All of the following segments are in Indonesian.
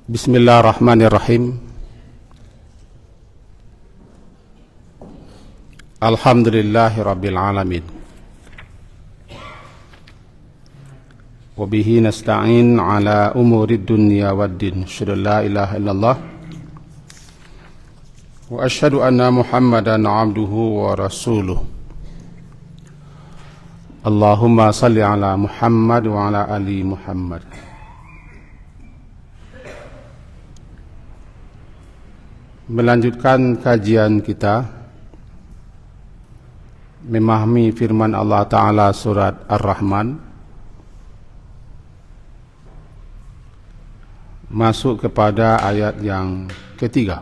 Bismillahirrahmanirrahim. Alhamdulillahi rabbil alamin. Wa bihi nasta'in ala umurid dunya waddin. Asyhadu an la ilaha illallah wa asyhadu anna Muhammadan abduhu wa rasuluh. Allahumma salli ala Muhammad wa ala ali Muhammad. Melanjutkan kajian kita memahami firman Allah Ta'ala surat Ar-Rahman, masuk kepada ayat yang ketiga.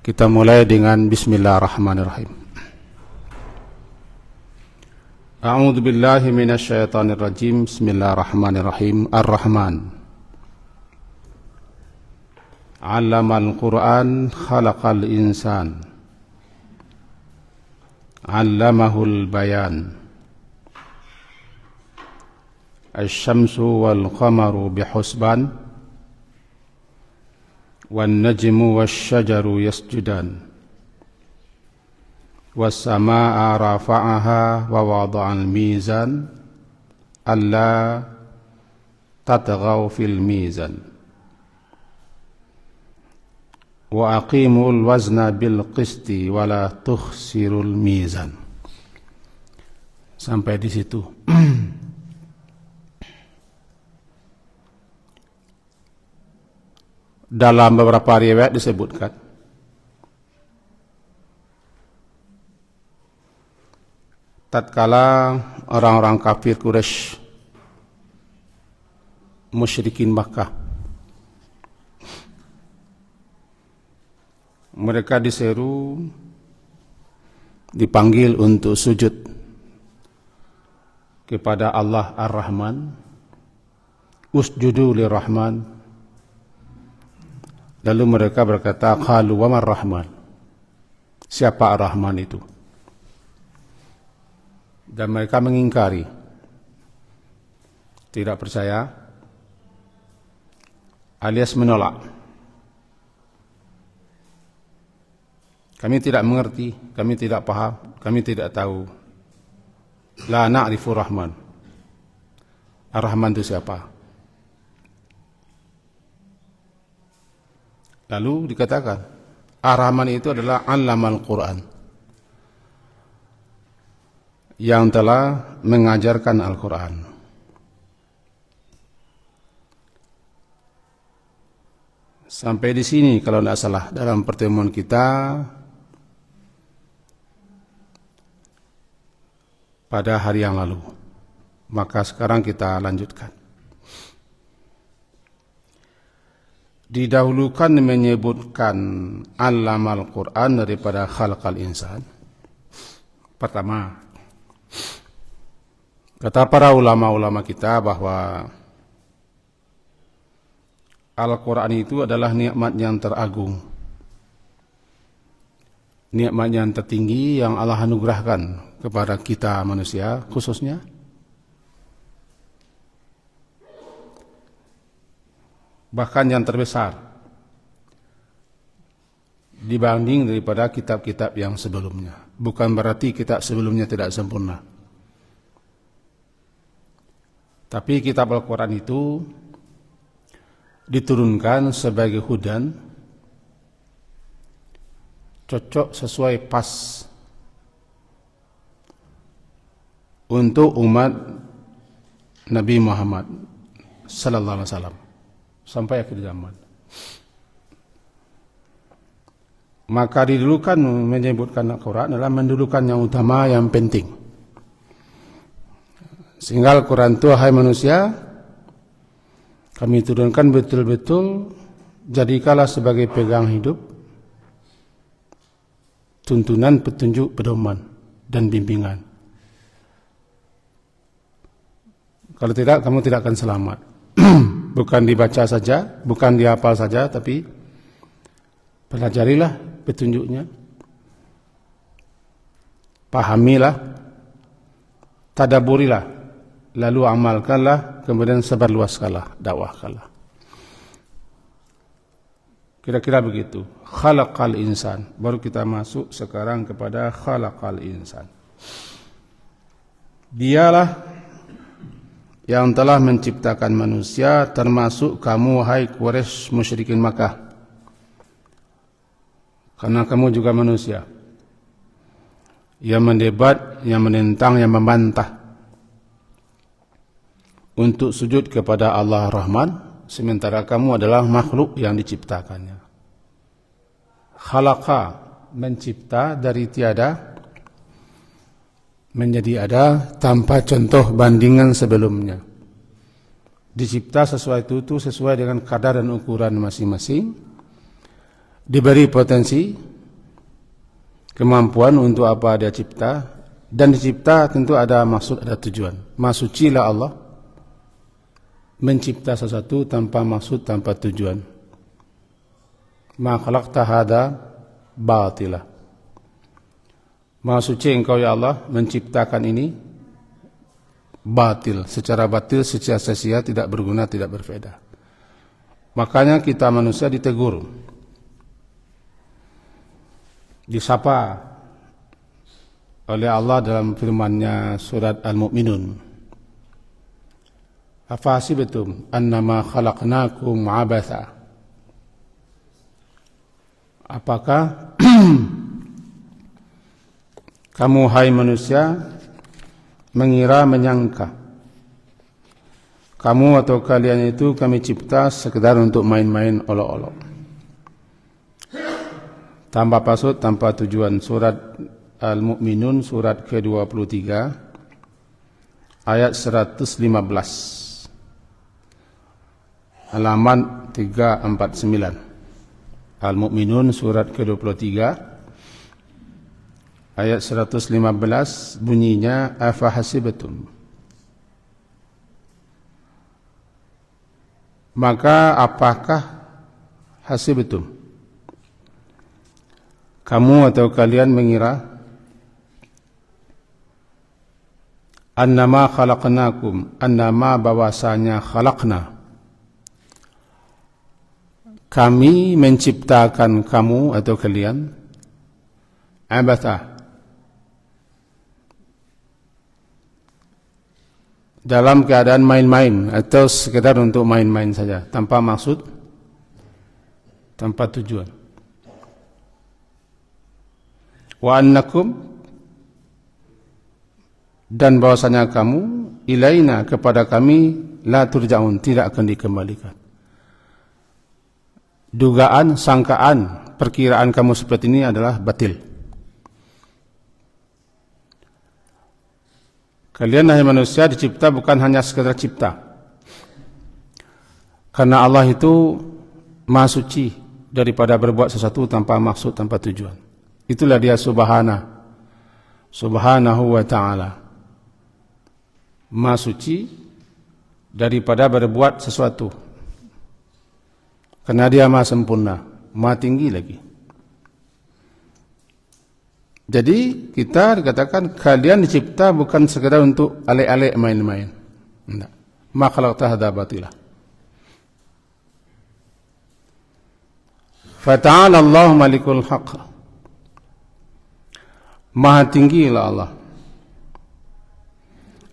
Kita mulai dengan Bismillahirrahmanirrahim. A'udzu billahi minasy syaithanir rajim. Bismillahirrahmanirrahim. Ar-Rahman 'Allamal Qur'an khalaqal insan 'allamahul bayan. Asy-syamsu wal qamaru bihusban wan najmu wasy-syajaru yasjudan was-samaa'a rafa'aha wa wada'al mizan alla tatghaw fil mizan wa aqimul wazna bil qisti wa la tukhsirul mizan. Sampai di situ. Dalam beberapa riwayat disebutkan tatkala orang-orang kafir Quraisy, musyrikin Makkah, mereka diseru, dipanggil untuk sujud kepada Allah Ar-Rahman. Usjudu lirrahman. Lalu mereka berkata, qalu wa mar rahman. Siapa Ar-Rahman itu? Dan mereka mengingkari, tidak percaya, alias menolak. Kami tidak mengerti, kami tidak paham, kami tidak tahu. La na'rifu Rahman. Ar-Rahman itu siapa? Lalu dikatakan, Ar-Rahman itu adalah 'Allamal Qur'an, yang telah mengajarkan Al-Quran. Sampai di sini kalau tidak salah dalam pertemuan kita pada hari yang lalu. Maka sekarang kita lanjutkan. Didahulukan menyebutkan Allamal Qur'an daripada khalaqal insan. Pertama, kata para ulama-ulama kita bahwa Al-Quran itu adalah nikmat yang teragung, nikmat yang tertinggi yang Allah anugerahkan kepada kita manusia khususnya. Bahkan yang terbesar dibanding daripada kitab-kitab yang sebelumnya. Bukan berarti kitab sebelumnya tidak sempurna. Tapi kitab Al-Quran itu diturunkan sebagai hudan, cocok sesuai pas untuk umat Nabi Muhammad sallallahu alaihi wasallam sampai akhir zaman. Maka didulukan menyebutkan Al-Quran adalah mendulukan yang utama, yang penting. Sehingga Al-Quran itu, hai manusia, kami turunkan betul-betul, jadikanlah sebagai pegang hidup, tuntunan, petunjuk, pedoman, dan bimbingan. Kalau tidak, kamu tidak akan selamat. Bukan dibaca saja, bukan dihafal saja, tapi pelajarilah petunjuknya, pahamilah, tadaburilah, lalu amalkanlah, kemudian sebarluaskanlah, dakwahkanlah. Kira-kira begitu. Khalaqal insan. Baru kita masuk sekarang kepada khalaqal insan. Dialah yang telah menciptakan manusia, termasuk kamu hai Quraisy musyrikin Makkah. Karena kamu juga manusia. Yang mendebat, yang menentang, yang membantah untuk sujud kepada Allah Rahman, sementara kamu adalah makhluk yang diciptakannya. Khalaqa, mencipta dari tiada menjadi ada tanpa contoh bandingan sebelumnya. Dicipta sesuatu itu sesuai dengan kadar dan ukuran masing-masing. Diberi potensi, kemampuan untuk apa dia cipta, dan dicipta tentu ada maksud, ada tujuan. Masucilah Allah mencipta sesuatu tanpa maksud, tanpa tujuan. Ma khalaqta hada batila. Maha suci engkau ya Allah menciptakan ini batil, secara batil, secara sia-sia, tidak berguna, tidak berfaedah. Makanya kita manusia ditegur, disapa oleh Allah dalam firman-Nya surat Al-Mu'minun. Afahasibtum annama khalaqnakum abatha. Apakah kamu hai manusia mengira, menyangka kamu atau kalian itu kami cipta sekedar untuk main-main olok-olok, tanpa maksud, tanpa tujuan. Surat Al-Mu'minun surat ke-23 ayat 115, halaman 349. Al-Mu'minun surat ke-23 ayat 115 bunyinya, afahasibatum, maka apakah hasibatum, kamu atau kalian mengira, annama khalaqnakum, annama bahwasanya khalaqna, kami menciptakan kamu atau kalian, abatha, dalam keadaan main-main atau sekedar untuk main-main saja, tanpa maksud, tanpa tujuan. Wa annakum, dan bahwasanya kamu, ilaina, kepada kami, la turja'un, tidak akan dikembalikan. Dugaan, sangkaan, perkiraan kamu seperti ini adalah batil. Kalian hai manusia dicipta bukan hanya sekedar cipta, karena Allah itu maha suci daripada berbuat sesuatu tanpa maksud, tanpa tujuan. Itulah dia subhanahu wa ta'ala, maha suci daripada berbuat sesuatu, karena dia maha sempurna, maha tinggi lagi. Jadi kita dikatakan kalian dicipta bukan sekedar untuk alek-alek main-main. Tidak. Ma khalaqta hadza batila. Fata'ala Allahu malikul haq. Maha tinggilah Allah.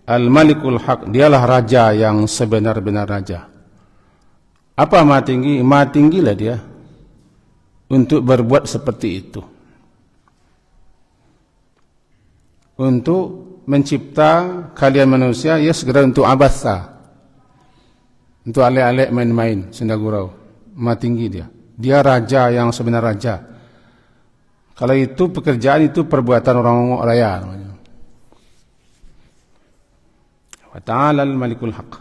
Al-malikul haq, dialah raja yang sebenar-benar raja. Apa maha tinggi? Maha tinggilah dia untuk berbuat seperti itu. Untuk mencipta kalian manusia, ya segera untuk abatha, untuk alek-alek main-main, senda gurau. Maha tinggi dia. Dia raja yang sebenar raja. Kalau itu pekerjaan, itu perbuatan orang raya. Wa ta'ala al-malikul haq.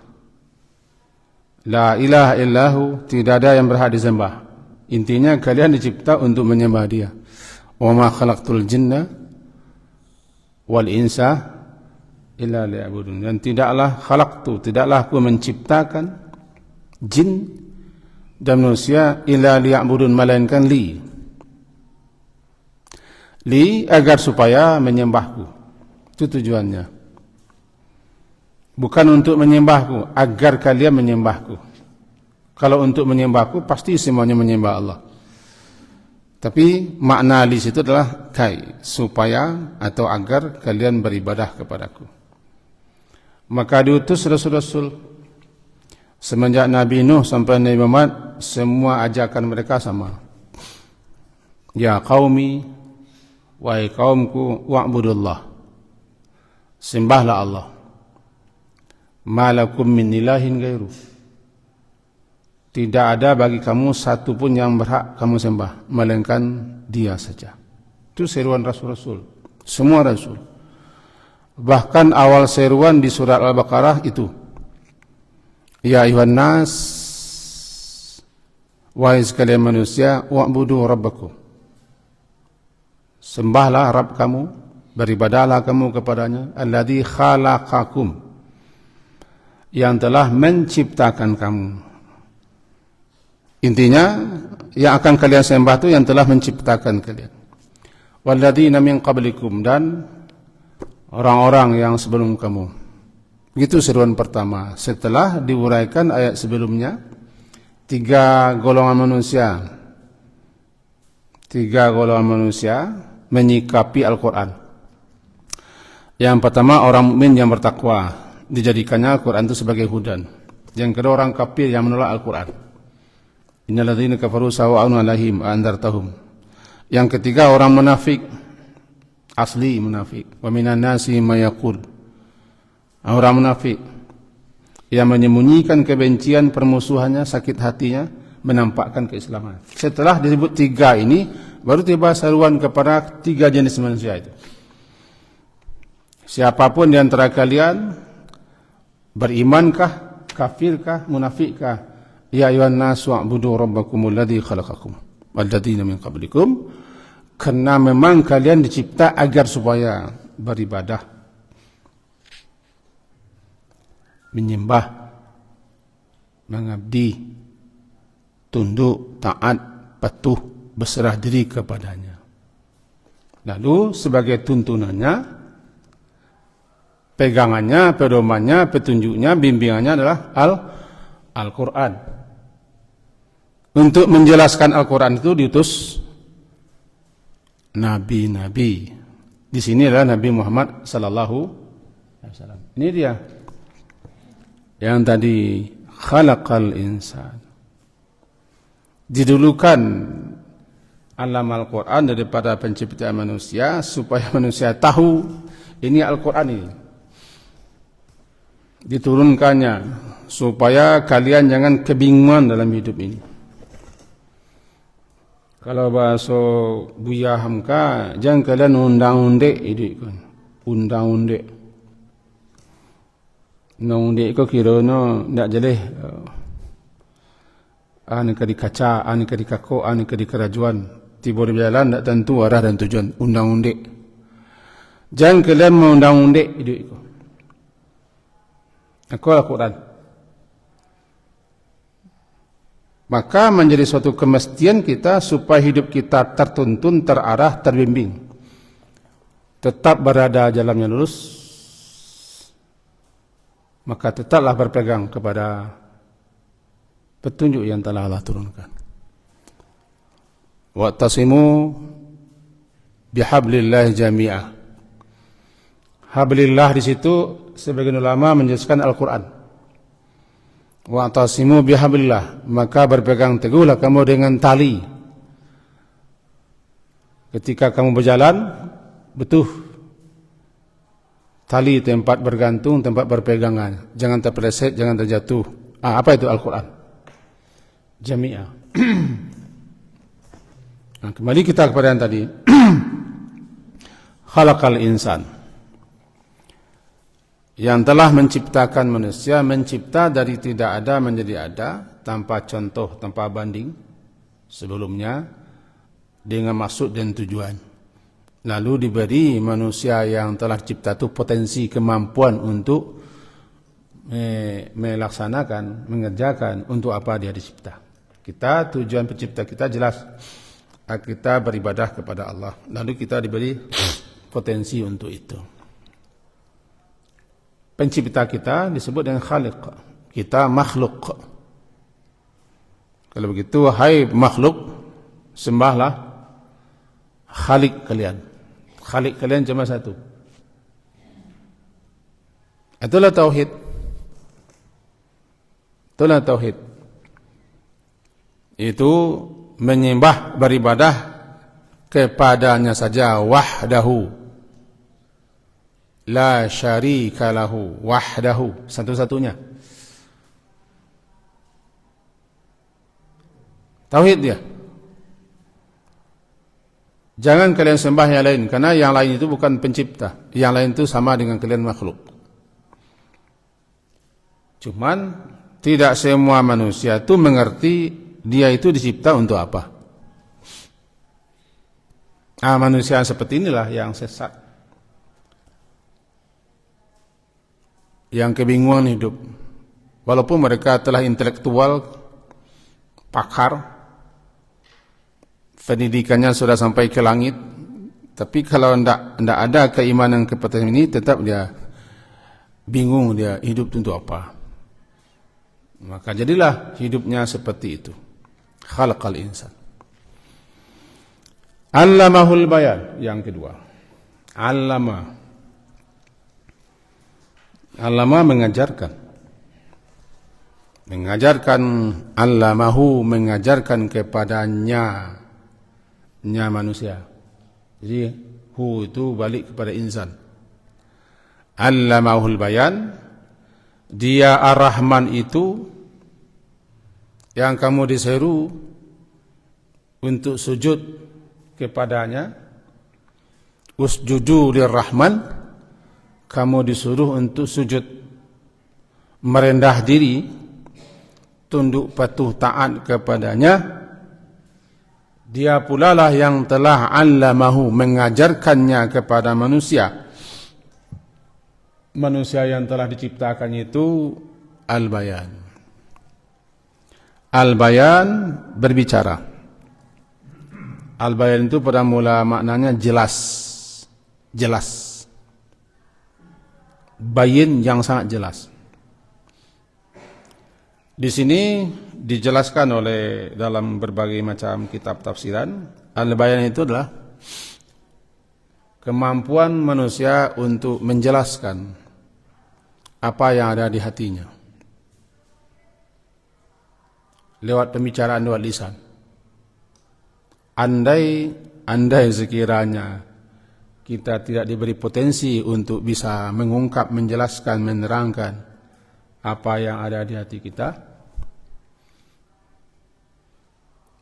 La ilaha illahu, tidak ada yang berhak disembah. Intinya kalian dicipta untuk menyembah dia. Wa ma khalaqtul jinna wal insa illa liya'budun. Dan tidaklah aku menciptakan jin dan manusia illa liya'budun, melainkan li agar supaya menyembahku. Itu tujuannya. Bukan untuk menyembahku, agar kalian menyembahku. Kalau untuk menyembahku pasti semuanya menyembah Allah. Tapi makna di situ adalah supaya atau agar kalian beribadah kepadaku. Maka diutus rasul-rasul semenjak Nabi Nuh sampai Nabi Muhammad, semua ajakan mereka sama. Ya qaumi, wahai kaumku, wa'budullah, sembahlah Allah. Ma lakum min ilahin ghairu, tidak ada bagi kamu satu pun yang berhak kamu sembah melainkan Dia saja. Itu seruan rasul-rasul, semua rasul. Bahkan awal seruan di surat Al-Baqarah itu, ya ayuhan nas, wahai sekalian manusia, wa'budu rabbakum, sembahlah Rabb kamu, beribadahlah kamu kepadanya, alladzi khalaqakum, yang telah menciptakan kamu. Intinya yang akan kalian sembah itu yang telah menciptakan kalian. Walladzina min qablikum, dan orang-orang yang sebelum kamu. Begitu seruan pertama. Setelah diuraikan ayat sebelumnya, tiga golongan manusia menyikapi Al-Quran. Yang pertama orang mukmin yang bertakwa, dijadikannya Al-Quran itu sebagai hudan. Yang kedua orang kafir yang menolak Al-Quran. Innal ladzina kafaru sawa'un 'alaihim a anzartahum. Yang ketiga orang munafik, asli munafik. Wa minan nasi may yaqul, orang munafik yang menyembunyikan kebencian, permusuhannya, sakit hatinya, menampakkan keislaman. Setelah disebut tiga ini, baru tiba seruan kepada tiga jenis manusia itu. Siapapun di antara kalian, berimankah, kafirkah, munafikkah, ya ayuhan nasu wa'budu rabbakumul ladzi khalaqakum walladzina min qablikum, karena memang kalian dicipta agar supaya beribadah, menyembah, mengabdi, tunduk, taat, patuh, berserah diri kepadanya. Lalu sebagai tuntunannya, pegangannya, pedomannya, petunjuknya, bimbingannya adalah Al-Quran. Untuk menjelaskan Al-Quran itu diutus nabi-nabi. Di sini adalah Nabi Muhammad sallallahu alaihi wasallam. Ini dia yang tadi khalaqal insan. Didulukan alam Al-Quran daripada penciptaan manusia supaya manusia tahu ini Al-Quran ini. Diturunkannya supaya kalian jangan kebingungan dalam hidup ini. Kalau bahasa Buya Hamka, jangan kalian undang-undek hidup kan. Undang-undek. Undang-undek ko kira no ndak jeleh. Ane ka di kaca, ane ka di kako, ane ka di kerajuan. Tiba di jalan ndak tentu arah dan tujuan. Undang-undek. Jangan kalian mengundang-undek hidup ko. Aku Al-Quran. Maka menjadi suatu kemestian kita supaya hidup kita tertuntun, terarah, terbimbing. Tetap berada jalannya lurus. Maka tetaplah berpegang kepada petunjuk yang telah Allah turunkan. Wa'tasimu bihablillah jami'ah. Hablillah di situ sebagian ulama menjelaskan Al-Quran. Wa'tasimu bihablillah, maka berpegang teguhlah kamu dengan tali. Ketika kamu berjalan, betul tali tempat bergantung, tempat berpegangan. Jangan terpeleset, jangan terjatuh. Apa itu Al-Quran? Jami'ah. Nah, kembali kita kepada yang tadi. Khalaqal insan, yang telah menciptakan manusia, mencipta dari tidak ada menjadi ada, tanpa contoh, tanpa banding sebelumnya, dengan maksud dan tujuan. Lalu diberi manusia yang telah dicipta itu potensi, kemampuan untuk melaksanakan, mengerjakan untuk apa dia dicipta. Kita, tujuan pencipta kita jelas, kita beribadah kepada Allah. Lalu kita diberi potensi untuk itu. Pencipta kita disebut dengan khaliq. Kita makhluk. Kalau begitu, hai makhluk, sembahlah Khalik kalian. Khalik kalian cuma satu. Itulah tauhid. Itulah tauhid. Itu menyembah, beribadah kepadanya saja, wahdahu. La syarika lahu, wahdahu, satu-satunya. Tauhid dia. Jangan kalian sembah yang lain, karena yang lain itu bukan pencipta. Yang lain itu sama dengan kalian makhluk. Cuman tidak semua manusia itu mengerti dia itu dicipta untuk apa. Manusia seperti inilah yang sesat, yang kebingungan hidup. Walaupun mereka telah intelektual, pakar, pendidikannya sudah sampai ke langit, tapi kalau tidak ada keimanan kepada ini, tetap dia bingung, dia hidup untuk apa. Maka jadilah hidupnya seperti itu. Khalaqal insan. Allamahul bayan. Yang kedua, allama mengajarkan. Allamahu mengajarkan kepadanya, manusia. Jadi hu itu balik kepada insan. Allamahul bayan, dia Ar-Rahman itu yang kamu diseru untuk sujud kepadanya. Usjudu lirrahman, kamu disuruh untuk sujud, merendah diri, tunduk patuh taat kepadanya. Dia pula lah yang telah allamahu, mengajarkannya kepada manusia. Manusia yang telah diciptakan itu al-bayan. Al-bayan berbicara. Al-bayan itu pada mula maknanya jelas. Jelas. Bayin yang sangat jelas. Di sini dijelaskan oleh dalam berbagai macam kitab tafsiran, al-bayan itu adalah kemampuan manusia untuk menjelaskan apa yang ada di hatinya lewat pembicaraan, lewat lisan. Andai sekiranya kita tidak diberi potensi untuk bisa mengungkap, menjelaskan, menerangkan apa yang ada di hati kita,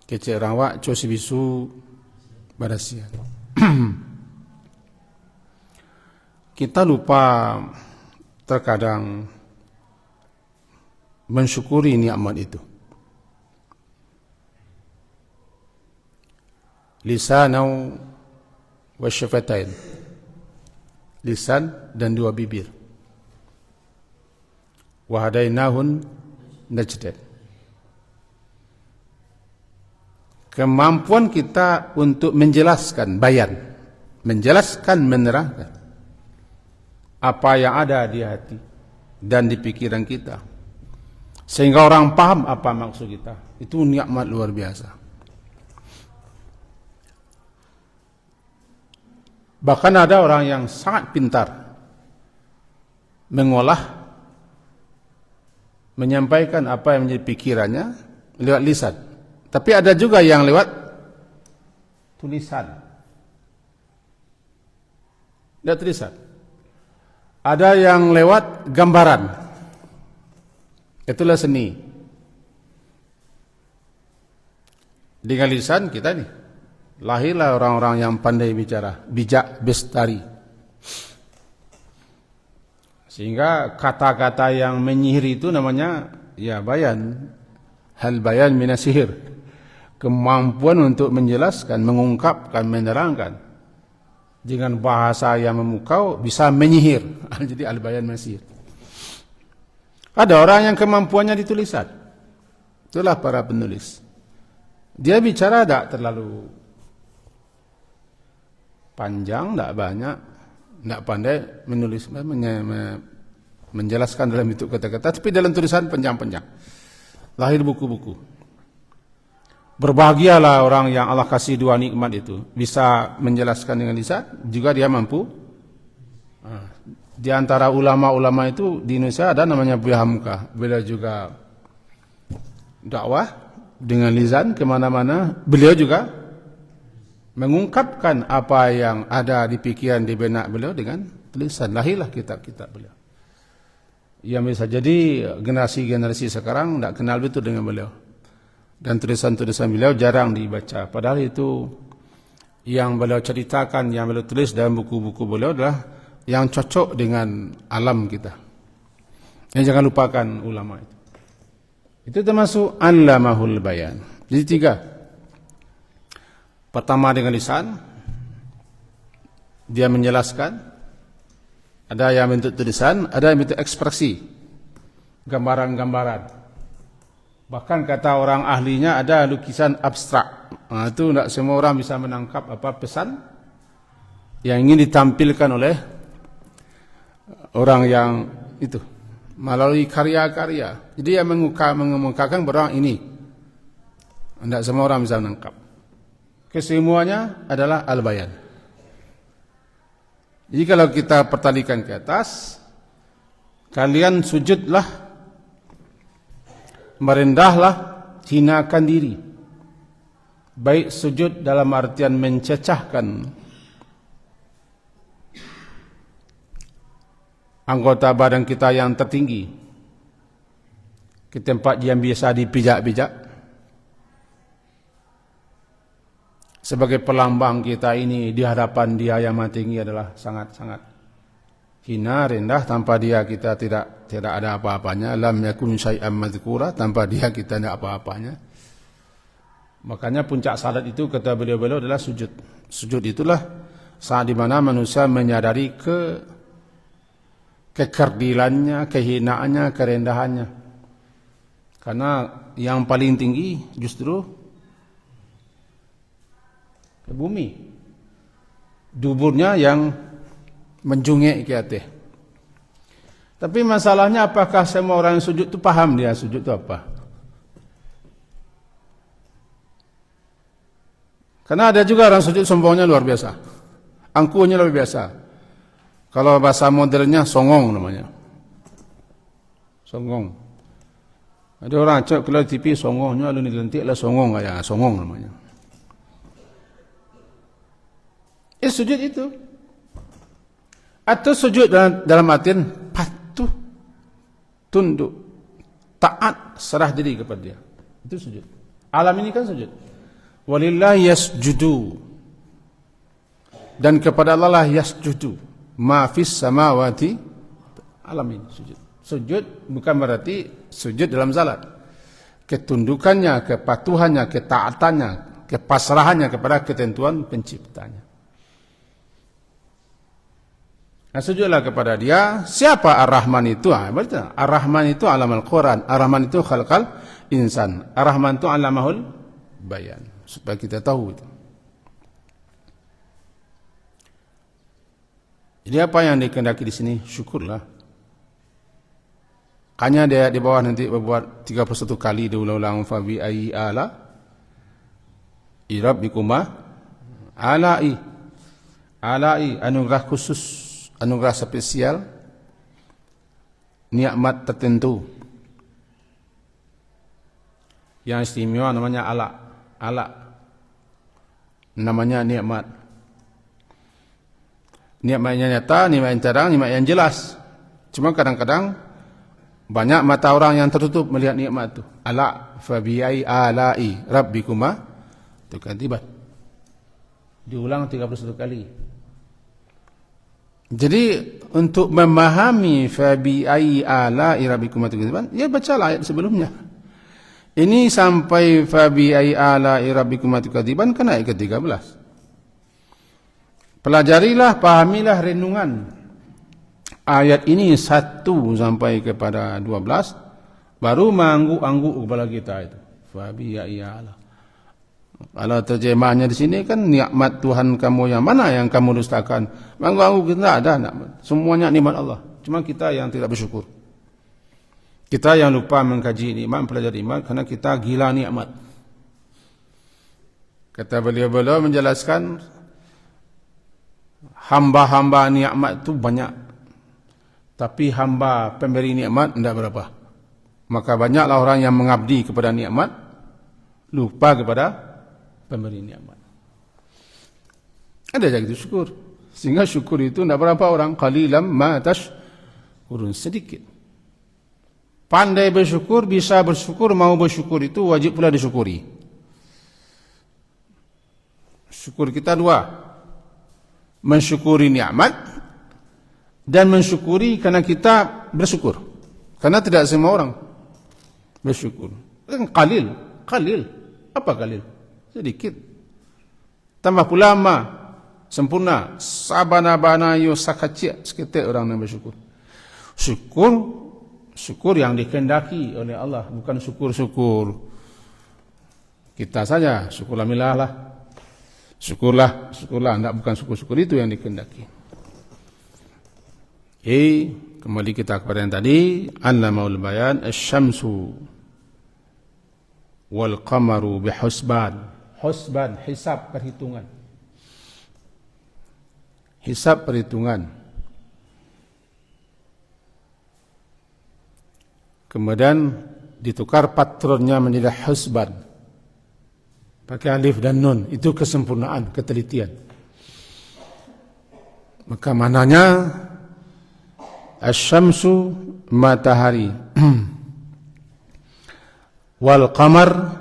kecek rawak cosi bisu badasian. Kita lupa terkadang mensyukuri nikmat itu. Lisanau wa syafatain, lisan dan dua bibir. Wa hadainahun najdain. Kemampuan kita untuk menjelaskan, bayan, menjelaskan, menerangkan apa yang ada di hati dan di pikiran kita, sehingga orang paham apa maksud kita. Itu nikmat luar biasa. Bahkan ada orang yang sangat pintar mengolah, menyampaikan apa yang menjadi pikirannya lewat lisan. Tapi ada juga yang lewat tulisan. Lewat tulisan. Ada yang lewat gambaran. Itulah seni. Dengan lisan kita nih, lahirlah orang-orang yang pandai bicara, bijak bestari. Sehingga kata-kata yang menyihir itu namanya ya bayan. Hal bayan minasihir. Kemampuan untuk menjelaskan, mengungkapkan, menerangkan dengan bahasa yang memukau bisa menyihir. Jadi al-bayan minasihir. Ada orang yang kemampuannya di tulisan. Itulah para penulis. Dia bicara tidak terlalu panjang, tidak banyak, tidak pandai menulis, menjelaskan dalam bentuk kata-kata, tapi dalam tulisan panjang-panjang. Lahir buku-buku. Berbahagialah orang yang Allah kasih dua nikmat itu. Bisa menjelaskan dengan lisan, juga dia mampu. Di antara ulama-ulama itu di Indonesia ada namanya Buya Hamka. Beliau juga dakwah dengan lisan kemana-mana. Beliau juga mengungkapkan apa yang ada di pikiran, di benak beliau dengan tulisan. Lahirlah kitab-kitab beliau. Yang bisa jadi generasi-generasi sekarang tidak kenal betul dengan beliau. Dan tulisan-tulisan beliau jarang dibaca. Padahal itu yang beliau ceritakan, yang beliau tulis dalam buku-buku beliau adalah yang cocok dengan alam kita. Yang jangan lupakan ulama itu. Itu termasuk allamahul bayan. Jadi 3. Pertama dengan lisan, dia menjelaskan. Ada yang bentuk tulisan, ada yang bentuk ekspresi, gambaran-gambaran. Bahkan kata orang ahlinya ada lukisan abstrak. Itu tidak semua orang bisa menangkap apa pesan yang ingin ditampilkan oleh orang yang itu melalui karya-karya. Jadi yang mengemukakan berang ini tidak semua orang bisa menangkap. Kesemuanya adalah al-bayan. Jadi kalau kita pertalikan ke atas, kalian sujudlah, merendahlah, hinakan diri. Baik sujud dalam artian mencecahkan anggota badan kita yang tertinggi ke tempat yang biasa dipijak-pijak, sebagai pelambang kita ini di hadapan Dia yang Maha Tinggi adalah sangat-sangat hina, rendah. Tanpa Dia kita tidak ada apa-apanya. Lam yakun syai'an madzkura, tanpa Dia kita tidak apa-apanya. Makanya puncak salat itu kata beliau-beliau adalah sujud. Sujud itulah saat di mana manusia menyadari kekerdilannya, kehinaannya, kerendahannya. Karena yang paling tinggi justru bumi, duburnya yang menjungek ke atas. Tapi masalahnya apakah semua orang yang sujud itu paham dia sujud itu apa? Karena ada juga orang sujud sombongnya luar biasa, angkuhnya luar biasa. Kalau bahasa modernnya songong namanya, songong. Ada orang cak keluar TV songongnya lalu dilentik lah songong kayak songong namanya. Sujud itu atau sujud dalam artian patuh, tunduk, taat, serah diri kepada Dia. Itu sujud. Alam ini kan sujud. Walillahi yasjudu, dan kepada Allah lah yasjudu ma fis samawati. Alam ini sujud. Sujud bukan berarti sujud dalam salat. Ketundukannya, kepatuhannya, ketaatannya, kepasrahannya kepada ketentuan penciptanya. Nah, sujudlah kepada Dia. Siapa Ar-Rahman itu? Ar-Rahman itu alam Al-Quran. Ar-Rahman itu khalqal insan. Ar-Rahman itu alamahul bayan. Supaya kita tahu itu. Jadi apa yang dikehendaki di sini? Syukurlah. Hanya dia di bawah nanti berbuat 31 kali diulang-ulang. Fabi ayyi ala irabbikuma alai. Alai, anugerah khusus, anugerah spesial, nikmat tertentu yang istimewa namanya ala. Ala namanya nikmat. Nikmatnya nyata, nikmat yang terang, nikmat yang jelas. Cuma kadang-kadang banyak mata orang yang tertutup melihat nikmat itu. Ala fabi'ai alai rabbikuma tukadziban. Diulang 31 kali. Jadi untuk memahami fabi'ai alai rabbikuma tukadziban, ya bacalah ayat sebelumnya. Ini sampai fabi'ai alai rabbikuma tukadziban kan ayat ke-13. Pelajarilah, pahamilah renungan ayat ini 1 sampai kepada 12, baru mengangguk-angguk kepala kita itu. Fabi'ai ala. Kalau terjemahnya di sini kan nikmat Tuhan kamu yang mana yang kamu dustakan. Mengangguk kita ada nikmat. Semuanya nikmat Allah. Cuma kita yang tidak bersyukur. Kita yang lupa mengkaji nikmat, mempelajari nikmat karena kita gila nikmat. Kata beliau-beliau menjelaskan hamba-hamba nikmat itu banyak, tapi hamba pemberi nikmat tidak berapa. Maka banyaklah orang yang mengabdi kepada nikmat, lupa kepada pemberi nikmat. Ada yang itu syukur. Sehingga syukur itu tidak berapa orang. Qalilam ma tashkurun, sedikit. Pandai bersyukur, bisa bersyukur, mau bersyukur itu wajib pula disyukuri. Syukur kita dua. Mensyukuri nikmat dan mensyukuri karena kita bersyukur. Karena tidak semua orang bersyukur. Qalil. Apa qalil? Sedikit. Tambah pula ma sempurna. Sabana-bana yo sakacik seketik orang yang bersyukur. Syukur yang dikehendaki oleh Allah, bukan syukur kita saja. Syukurlah milah lah. Syukurlah, enggak, bukan syukur itu yang dikehendaki. Kembali kita kepada yang tadi, Allamaul bayan asy-syamsu wal qamaru bihusban. Husban, hisab, perhitungan. Hisab, perhitungan. Kemudian ditukar patronnya menjadi husban. Pakai alif dan nun, itu kesempurnaan, ketelitian. Maka mananya asy-syamsu, matahari, wal qamar,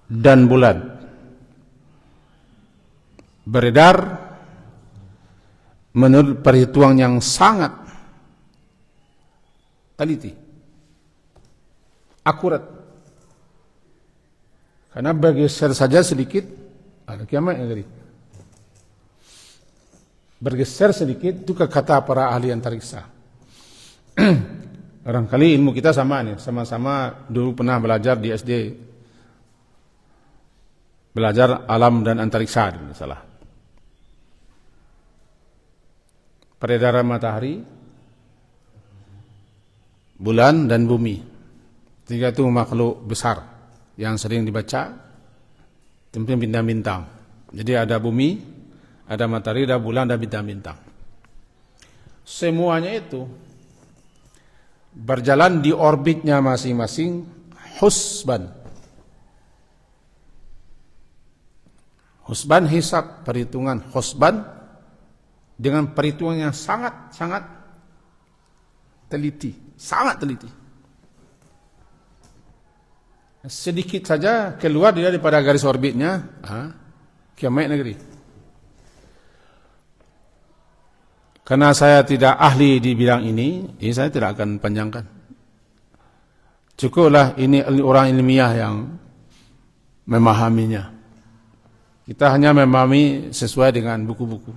dan bulan, beredar menurut perhitungan yang sangat teliti, akurat. Karena bergeser saja sedikit, ada kiamat yang ngeri. Bergeser sedikit, itu kata para ahli antariksa. Barangkali ilmu kita sama nih, sama-sama dulu pernah belajar di SD. Belajar alam dan antariksa, salah. Peredaran matahari, bulan, dan bumi. Tiga itu makhluk besar yang sering dibaca tentang bintang-bintang. Jadi ada bumi, ada matahari, ada bulan, ada bintang-bintang. Semuanya itu berjalan di orbitnya masing-masing, husban. Husban hisab, perhitungan. Husban dengan perhitungan yang sangat teliti, sangat teliti. Sedikit saja keluar dia daripada garis orbitnya, kiamat negeri. Karena saya tidak ahli di bidang ini saya tidak akan panjangkan. Cukuplah ini orang ilmiah yang memahaminya. Kita hanya memahami sesuai dengan buku-buku.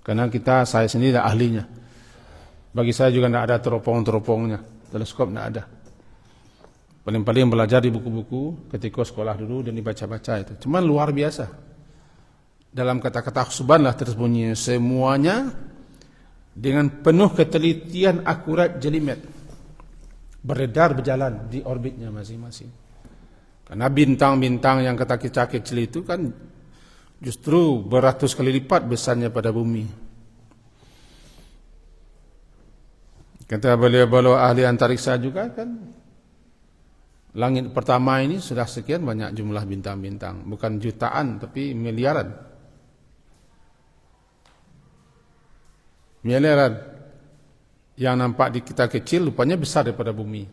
Karena saya sendiri tidak ahlinya. Bagi saya juga tidak ada teropong-teropongnya, teleskop tidak ada. Paling-paling belajar di buku-buku ketika sekolah dulu dan dibaca-baca itu. Cuman luar biasa. Dalam kata-kata husban lah tersembunyi semuanya dengan penuh ketelitian, akurat, jelimet. Beredar, berjalan di orbitnya masing-masing. Karena bintang-bintang yang kecil itu kan justru beratus kali lipat besarnya pada bumi. Kata beliau ahli antariksa juga kan, langit pertama ini sudah sekian banyak jumlah bintang-bintang. Bukan jutaan, tapi miliaran. Miliaran. Yang nampak di kita kecil, rupanya besar daripada bumi.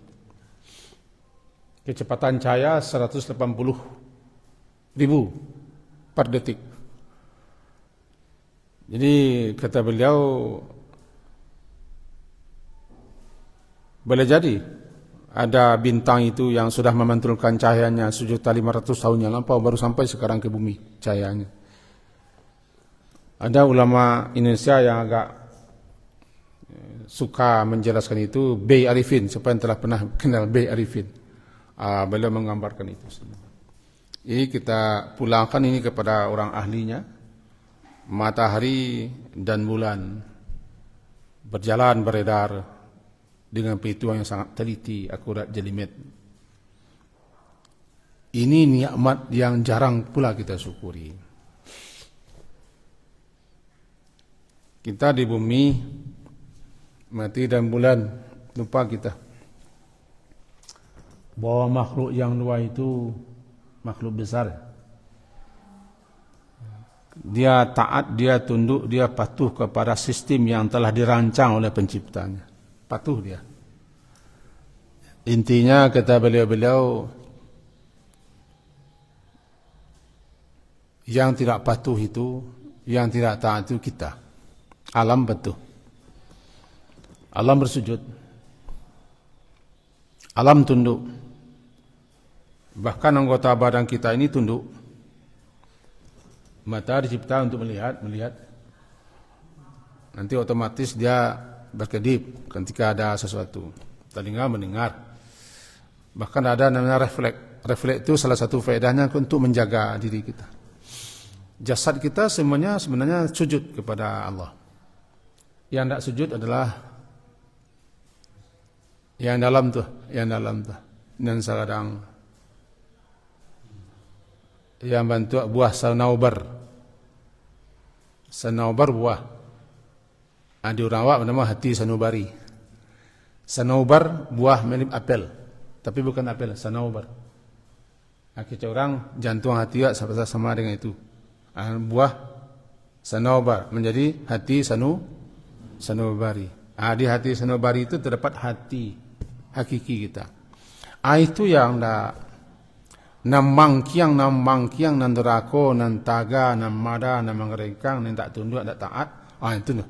Kecepatan cahaya 180.000 per detik. Jadi kata beliau, boleh jadi ada bintang itu yang sudah memantulkan cahayanya 1.500.000 tahun yang lampau, baru sampai sekarang ke bumi cahayanya. Ada ulama Indonesia yang agak suka menjelaskan itu, B. Arifin. Siapa yang telah pernah kenal B. Arifin? Beliau menggambarkan itu. Jadi kita pulangkan ini kepada orang ahlinya. Matahari dan bulan berjalan, beredar dengan perhitungan yang sangat teliti, akurat, jelimet. Ini nikmat yang jarang pula kita syukuri. Kita di bumi, mati dan bulan, lupa kita bahwa makhluk yang dua itu makhluk besar. Dia taat, dia tunduk, dia patuh kepada sistem yang telah dirancang oleh penciptanya. Patuh dia. Intinya kata beliau-beliau, yang tidak patuh itu, yang tidak taat itu kita. Alam patuh. Alam bersujud. Alam tunduk. Bahkan anggota badan kita ini tunduk. Mata dicipta untuk melihat. Nanti otomatis dia berkedip ketika ada sesuatu. Telinga mendengar. Bahkan ada namanya refleks. Refleks itu salah satu faedahnya untuk menjaga diri kita. Jasad kita semuanya sebenarnya sujud kepada Allah. Yang tidak sujud adalah yang dalam tuh. Dan kadang yang bantu buah sanaubar. Sanaubar buah. Di orang awak bernama hati sanubari. Sanaubar buah mirip apel, tapi bukan apel, sanaubar. Kita orang jantung hati sama dengan itu. Buah sanaubar menjadi hati sanubari. Di hati sanubari itu terdapat hati hakiki kita. Itu yang nam mangkiang nan dorako nan taga nan mada nan mangerengkang nan tak tunduk tak taat. Itu noh.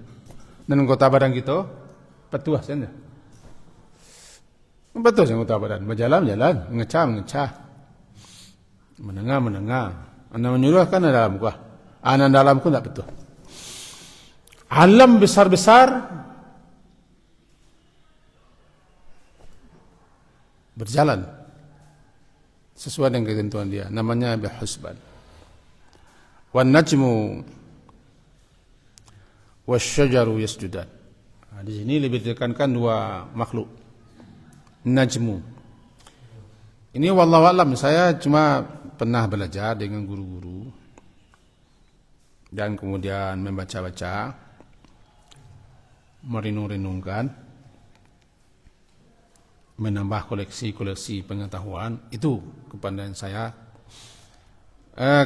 Dan anggota badan kita petuah saja. Betul anggota badan, berjalan, ngecah. Menengah. Anda menyuruhkan dalam kuah. Anak dalamku tak betul. Alam besar-besar berjalan sesuai dengan ketentuan dia, namanya bihusban. Wan najmu wasyajaru yasjudan. Di sini lebih ditekankan dua makhluk. Najmu. Ini wallahu alam, saya cuma pernah belajar dengan guru-guru dan kemudian membaca-baca, merenung-renungkan, menambah koleksi-koleksi pengetahuan. Itu kepandaian saya.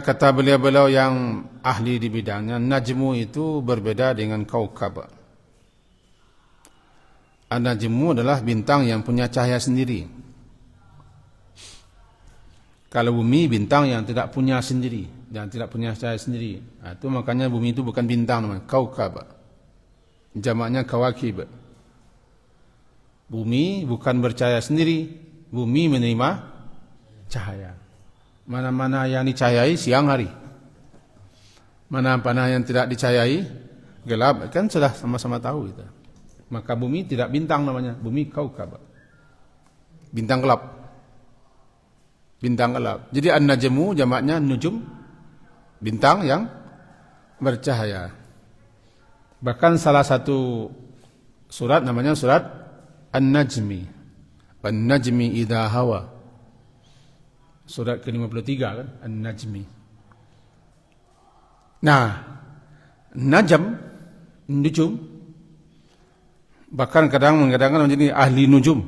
Kata beliau-beliau yang ahli di bidangnya, najmu itu berbeda dengan kaukab. An-najmu adalah bintang yang punya cahaya sendiri. Kalau bumi, bintang yang tidak punya sendiri, yang tidak punya cahaya sendiri. Itu makanya bumi itu bukan bintang namanya, kaukab. Jamaknya kawakib. Bumi bukan bercahaya sendiri, bumi menerima cahaya. Mana-mana yang dicahayai siang hari, mana-mana yang tidak dicahayai gelap, kan sudah sama-sama tahu kita. Maka bumi tidak bintang namanya, bumi kaukab, bintang gelap. Bintang gelap. Jadi an-najmu jamaknya nujum, bintang yang bercahaya. Bahkan salah satu surat namanya surat An-Najmi. An-Najmi idha hawa. Surat ke-53 kan, An-Najmi. Nah, najam, nujum, bahkan kadang-kadang menjadi ahli nujum.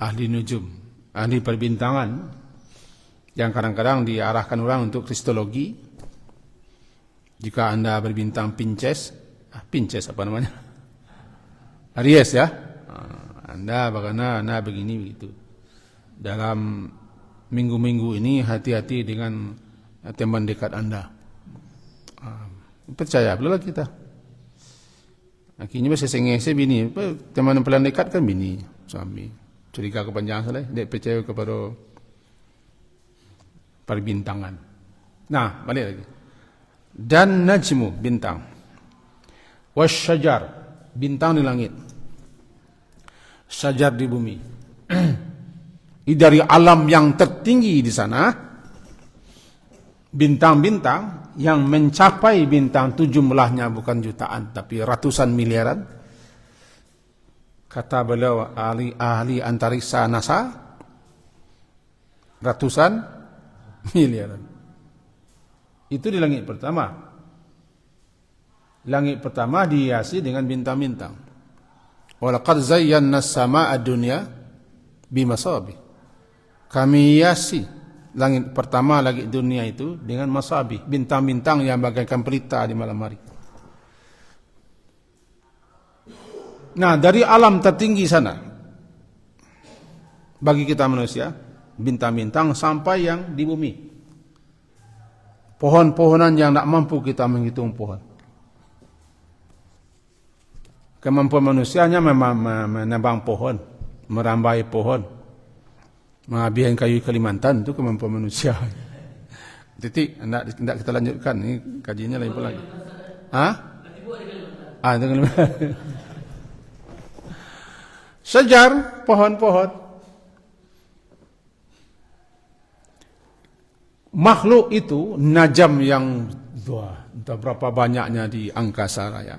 Ahli nujum, ahli perbintangan, yang kadang-kadang diarahkan orang untuk kristologi. Jika Anda berbintang Pinces apa namanya? Aries ya. Anda bagaimana, Anda begini begitu. Dalam minggu-minggu ini hati-hati dengan teman dekat Anda. Percaya belah kita. Akhirnya sesengese bini, teman paling dekat kan bini, suami. Curiga kepanjangan salah, dia percaya kepada perbintangan. Nah, balik lagi. Dan najmu, bintang. Wasyajar, bintang di langit. Syajar di bumi. Dari alam yang tertinggi di sana, bintang-bintang yang mencapai bintang itu jumlahnya bukan jutaan tapi ratusan miliaran. Kata beliau ahli antariksa NASA, ratusan miliaran. Itu di langit pertama. Langit pertama dihiasi dengan bintang-bintang. Walaqad zayyana as-samaa'a ad-dunya bimasabih. Kami hiasi langit pertama, langit dunia itu dengan masabih, bintang-bintang yang bagaikan pelita di malam hari. Nah, dari alam tertinggi sana, bagi kita manusia, bintang-bintang sampai yang di bumi. Pohon-pohonan yang tak mampu kita menghitung pohon. Kemampuan manusianya memang menebang pohon, merambai pohon, mengabihan kayu Kalimantan, itu kemampuan manusia. Titik, tidak kita lanjutkan, ini kajiannya lain lagi. Hah? Itu Kalimantan. Sejar, pohon-pohon. Makhluk itu, najam yang entah berapa banyaknya di angkasa raya.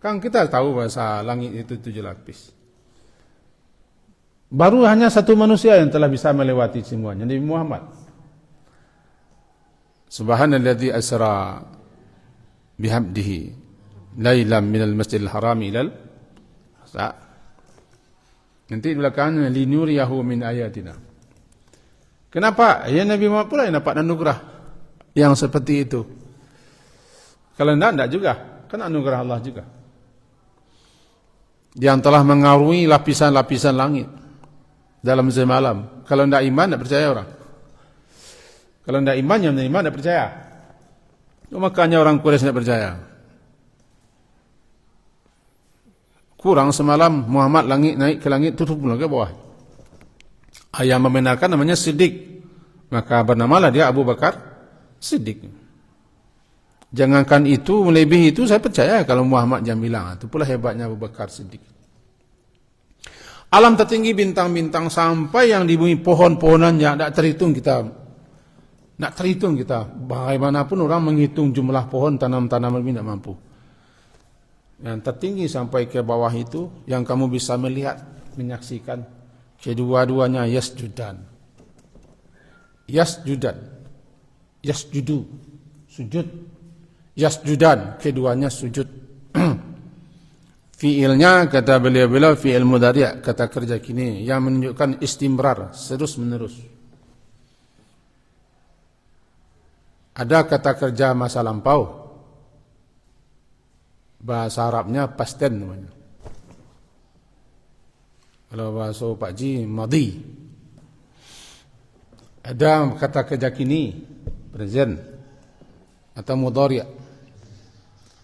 Kan kita tahu bahasa langit itu 7 lapis. Baru hanya satu manusia yang telah bisa melewati semuanya, Nabi Muhammad. Subhanalladzi asra bihamdihi lailan minal masjidil harami ilal nanti di belakangnya linuriyahu min ayatina. Kenapa? Ya Nabi Muhammad pula yang dapat anugerah yang seperti itu. Kalau tidak juga, kan anugerah Allah juga. Yang telah mengarungi lapisan-lapisan langit dalam semalam. Kalau tidak iman, tidak percaya orang. Kalau tidak iman, yang iman tidak percaya. Makanya orang Quraisy tidak percaya. Kurang semalam Muhammad naik ke langit, tutup ke bawah. Yang membenarkan namanya Siddiq. Maka bernamalah dia Abu Bakar Siddiq. Jangankan itu, melebihi itu saya percaya kalau Muhammad yang bilang. Itu pula hebatnya Abu Bakar Siddiq. Alam tertinggi, bintang-bintang, sampai yang di bumi, pohon-pohonan yang tidak terhitung kita. Tidak terhitung kita. Bagaimanapun orang menghitung jumlah pohon, tanam-tanaman ini tidak mampu. Yang tertinggi sampai ke bawah itu, yang kamu bisa melihat, menyaksikan, kedua-duanya yasjudan. Yasjudan. Yasjudu. Sujud. Yasjudan. Keduanya sujud. Fiilnya, kata beliau-beliau, fiil mudhari', kata kerja kini, yang menunjukkan istimrar, terus menerus. Ada kata kerja masa lampau. Bahasa Arabnya pasten namanya. Kalau bahasa Pak Ji, madi. Ada kata kerja kini, present atau mudhari'.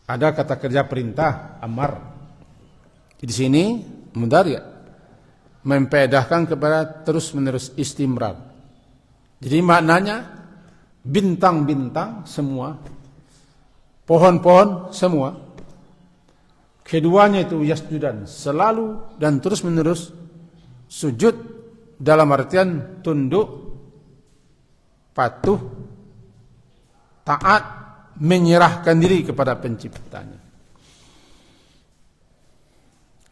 Ada kata kerja perintah, amar. Di sini mudhari', memfaedahkan kepada terus-menerus istimrar. Jadi maknanya bintang-bintang semua, pohon-pohon semua, keduanya itu yasjudan, selalu dan terus-menerus sujud, dalam artian tunduk, patuh, taat, menyerahkan diri kepada penciptanya.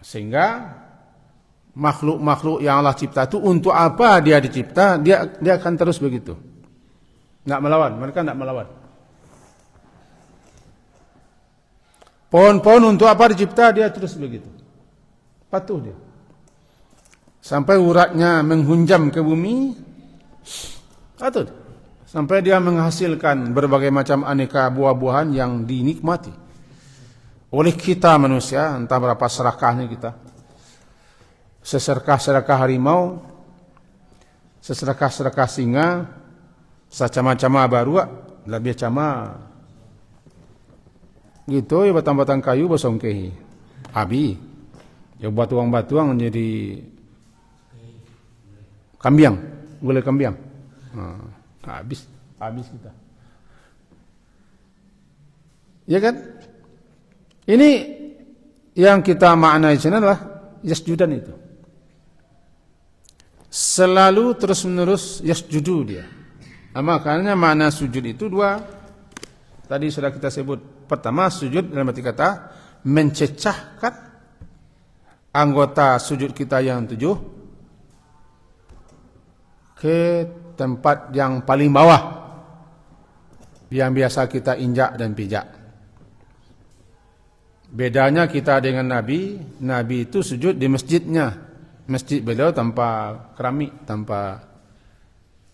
Sehingga makhluk-makhluk yang Allah cipta itu, untuk apa dia dicipta, dia akan terus begitu. Tidak melawan, mereka tidak melawan. Pohon-pohon untuk apa dicipta, dia terus begitu. Patuh dia. Sampai uratnya menghunjam ke bumi, patuh. Sampai dia menghasilkan berbagai macam aneka buah-buahan yang dinikmati oleh kita manusia, entah berapa serakahnya kita. Seserkah-serakah harimau, seserkah-serakah singa, secama-cama barua, lebih cama. Gitu ya, batang-batang kayu basongkehi. Abi. Ya batuang-batuang menjadi kambiang, gulai kambiang. Habis kita. Ya kan? Ini yang kita maknai sini adalah yasjudan itu. Selalu terus-menerus yasjudu dia. Makanya makna sujud itu dua. Tadi sudah kita sebut. Pertama, sujud dalam arti kata mencecahkan anggota sujud kita yang 7. ke tempat yang paling bawah yang biasa kita injak dan pijak. Bedanya kita dengan Nabi, Nabi itu sujud di masjidnya. Masjid beliau tanpa keramik, tanpa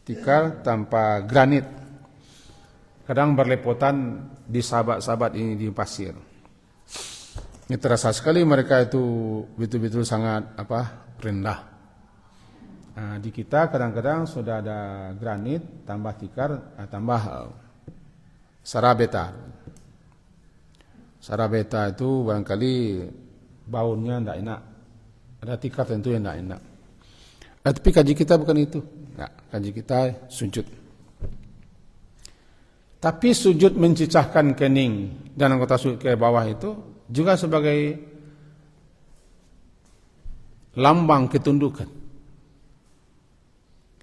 tikar, tanpa granit. Kadang berlepotan di sahabat-sahabat ini di pasir. Ini terasa sekali mereka itu betul-betul sangat rendah. Nah, di kita kadang-kadang sudah ada granit, tambah tikar, tambah sarabeta. Sarabeta itu barangkali baunya tidak enak. Ada tikar tentu yang tidak enak. Tapi kaji kita bukan itu. Nah, kaji kita sujud. Tapi sujud mencicahkan kening dan anggota sujud ke bawah itu juga sebagai lambang ketundukan.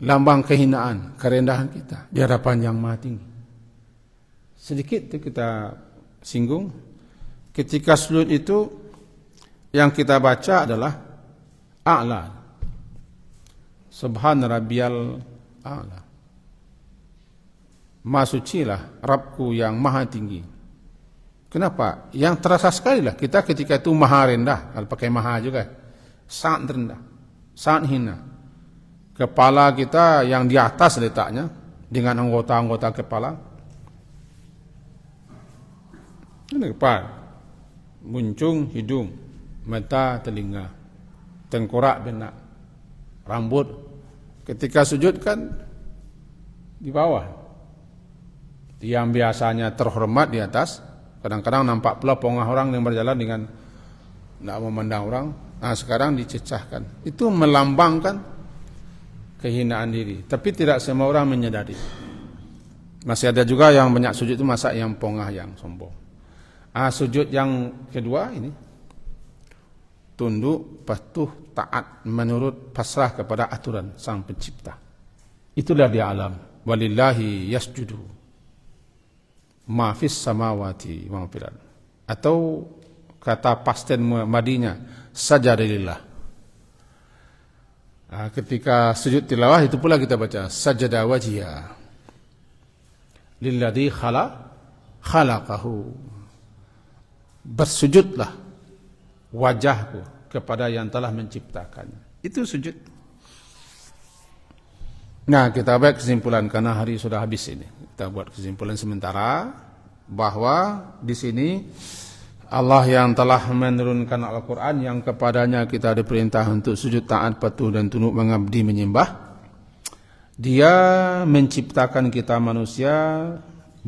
Lambang kehinaan, kerendahan kita di hadapan yang Maha Tinggi. Sedikit itu kita singgung. Ketika sujud itu yang kita baca adalah a'la. Subhana rabbiyal a'la. Maha sucilah Rabbku yang maha tinggi. Kenapa? Yang terasa sekali lah kita ketika itu maha rendah. Kalau pakai maha juga sangat rendah, sangat hina. Kepala kita yang di atas letaknya dengan anggota-anggota kepala. Ini kepala, muncung, hidung, mata, telinga, tengkorak, benak, rambut. Ketika sujud kan di bawah. Yang biasanya terhormat di atas, kadang-kadang nampak pula pongah orang yang berjalan dengan tidak memandang orang. Nah, sekarang dicecahkan. Itu melambangkan kehinaan diri. Tapi tidak semua orang menyadari. Masih ada juga yang banyak sujud itu masa yang pongah, yang sombong. Sujud yang kedua ini tunduk, patuh, taat menurut pasrah kepada aturan Sang Pencipta. Itulah dia alam. Walillahi yasjudu ma fis samawati wa ma fil ardh. Atau kata pasten madinya sajadalillah. Ketika sujud tilawah itu pula kita baca sajada wajhiya lilladzi khalaqahu. Bersujudlah wajahku kepada yang telah menciptakannya. Itu sujud. Nah, kita buat kesimpulan karena hari sudah habis ini. Kita buat kesimpulan sementara bahwa di sini Allah yang telah menurunkan Al-Quran yang kepadanya kita diperintah untuk sujud taat, patuh dan tunduk mengabdi menyembah. Dia menciptakan kita manusia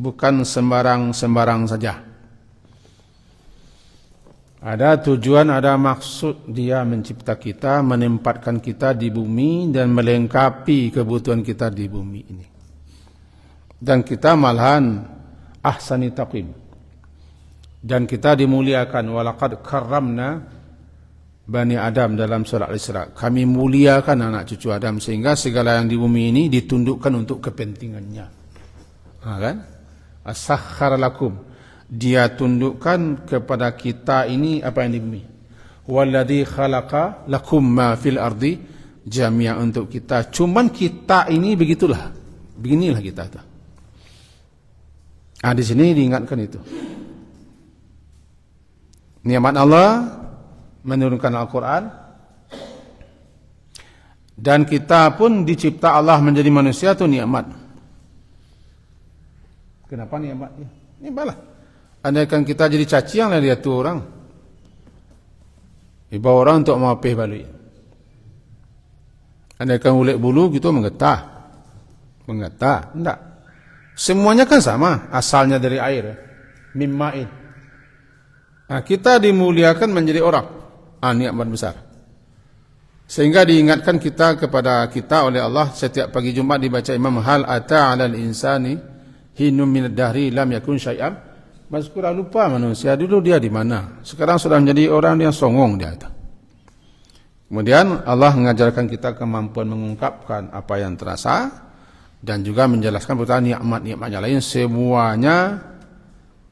bukan sembarang-sembarang saja. Ada tujuan, ada maksud dia mencipta kita, menempatkan kita di bumi dan melengkapi kebutuhan kita di bumi ini. Dan kita malahan ahsani taqwim. Dan kita dimuliakan, walaqad karramna Bani Adam dalam surah Al-Isra. Kami muliakan anak cucu Adam sehingga segala yang di bumi ini ditundukkan untuk kepentingannya. Kan? As-sakhkhara lakum. Dia tundukkan kepada kita ini apa yang di bumi. Walladzi khalaqa lakum ma fil ardi jami'a, untuk kita. Cuman kita ini begitulah. Beginilah kita. Di sini diingatkan itu. Nikmat Allah menurunkan Al-Quran. Dan kita pun dicipta Allah menjadi manusia itu nikmat. Kenapa nikmat? Ini balah. Andaikan kita jadi caci yang lihat tu orang. Ibarat orang untuk mengapih balik. Andaikan ulet bulu gitu menggetah. Menggetah. Tidak. Semuanya kan sama. Asalnya dari air. Mimma'in. Kita dimuliakan menjadi orang. Nikmat besar. Sehingga diingatkan kita kepada kita oleh Allah setiap pagi Jumat dibaca Imam hal ata 'alal insani hinum minad dahri lam yakun syai'an. Mazkura, lupa manusia dulu dia di mana. Sekarang sudah menjadi orang yang songong dia itu. Kemudian Allah mengajarkan kita kemampuan mengungkapkan apa yang terasa dan juga menjelaskan betul nikmat-nikmatnya lain. Semuanya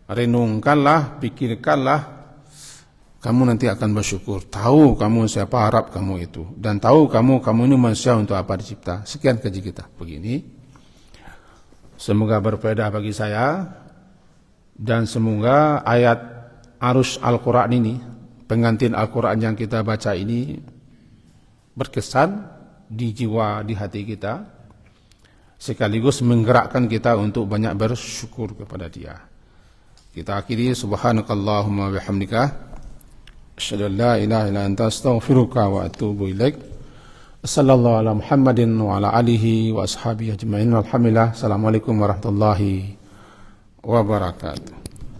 renungkanlah, pikirkanlah kamu nanti akan bersyukur. Tahu kamu siapa Arab kamu itu, dan tahu kamu ini manusia untuk apa dicipta. Sekian kaji kita begini. Semoga berfaedah bagi saya, dan semoga ayat arus Al-Quran ini, pengantin Al-Quran yang kita baca ini berkesan di jiwa, di hati kita, sekaligus menggerakkan kita untuk banyak bersyukur kepada Dia. Kita akhiri, subhanakallahumma bihamdika asyhadu an la ilaha illa anta astaghfiruka wa atubu ilaik. Sallallahu ala Muhammadin wa ala alihi wa ashabihi ajma'in. Alhamdulillah. Assalamualaikum warahmatullahi wabarakatuh.